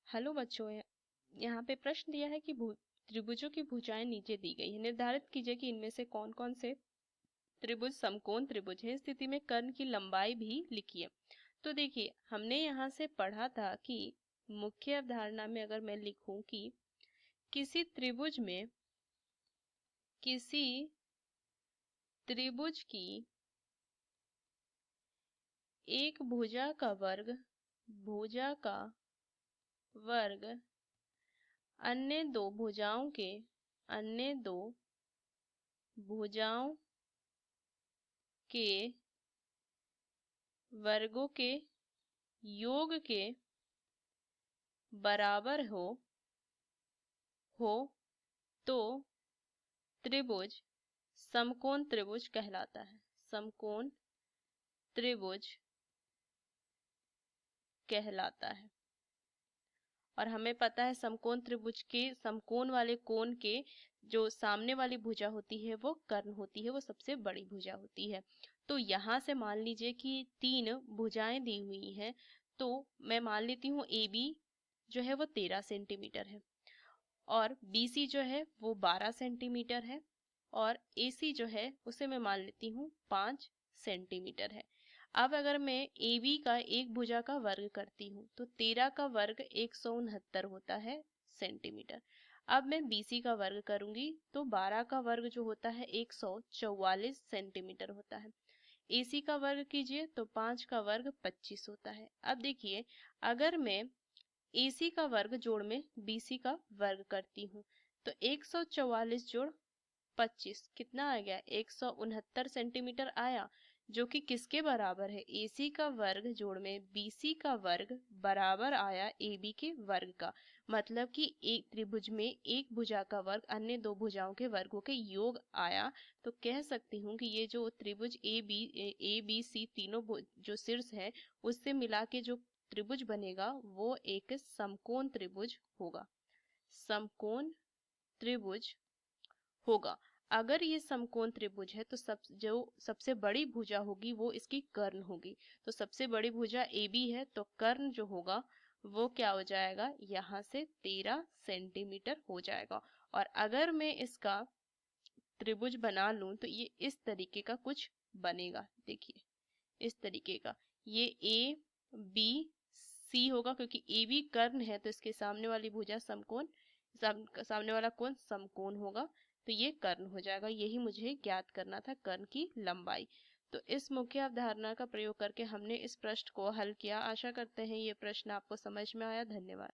Hello बच्चों, यहाँ पे प्रश्न दिया है कि त्रिभुजों की भुजाएं नीचे दी गई है। निर्धारित कीजिए कि इनमें से कौन कौन से त्रिभुज समकोण त्रिभुज है। इस स्थिति में कर्ण की लंबाई भी लिखिए। तो देखिए, हमने यहाँ से पढ़ा था कि मुख्य अवधारणा में अगर मैं लिखूं कि किसी त्रिभुज में किसी त्रिभुज की एक भुजा का वर्ग अन्य दो भुजाओं के वर्गों के योग के बराबर हो तो त्रिभुज समकोण त्रिभुज कहलाता है। समकोण त्रिभुज कहलाता है। और हमें पता है समकोण त्रिभुज के समकोण वाले कोण के जो सामने वाली भुजा होती है वो कर्ण होती है, वो सबसे बड़ी भुजा होती है। तो यहाँ से मान लीजिए कि तीन भुजाएं दी हुई हैं, तो मैं मान लेती हूँ ए बी जो है वो 13 सेंटीमीटर है, और BC जो है वो 12 सेंटीमीटर है, और AC जो है उसे मैं मान लेती हूँ 5 सेंटीमीटर है। अब अगर मैं AB का एक भुजा का वर्ग करती हूँ तो 13 का वर्ग 169 होता है सेंटीमीटर। अब मैं BC का वर्ग करूंगी तो 12 का वर्ग जो होता है 144 सेंटीमीटर होता है। AC का वर्ग कीजिए तो 5 का वर्ग 25 होता है। अब देखिए, अगर मैं AC का वर्ग जोड़ में BC का वर्ग करती हूँ तो 144 जोड़ 25 कितना आ गया, 169 सेंटीमीटर आया, जो कि किसके बराबर है, AC का वर्ग जोड़ में BC का वर्ग बराबर आया AB के वर्ग का। मतलब कि एक त्रिभुज में एक भुजा का वर्ग अन्य दो भुजाओं के वर्गों के योग आया। तो कह सकती हूँ कि ये जो त्रिभुज ABC तीनों जो शीर्ष है उससे मिला के जो त्रिभुज बनेगा वो एक समकोण त्रिभुज होगा। समकोण त्रिभुज होगा। अगर ये समकोण त्रिभुज है तो जो सबसे बड़ी भुजा होगी वो इसकी कर्ण होगी। तो सबसे बड़ी भुजा AB है, तो कर्ण जो होगा वो क्या हो जाएगा, यहाँ से 13 सेंटीमीटर हो जाएगा। और अगर मैं इसका त्रिभुज बना लूं तो ये इस तरीके का कुछ बनेगा। देखिए, इस तरीके का ये ABC होगा, क्योंकि AB कर्ण है तो इसके सामने वाली भुजा सामने वाला कोण समकोण होगा, तो ये कर्ण हो जाएगा। यही मुझे ज्ञात करना था, कर्ण की लंबाई। तो इस मुख्य अवधारणा का प्रयोग करके हमने इस प्रश्न को हल किया। आशा करते हैं ये प्रश्न आपको समझ में आया। धन्यवाद।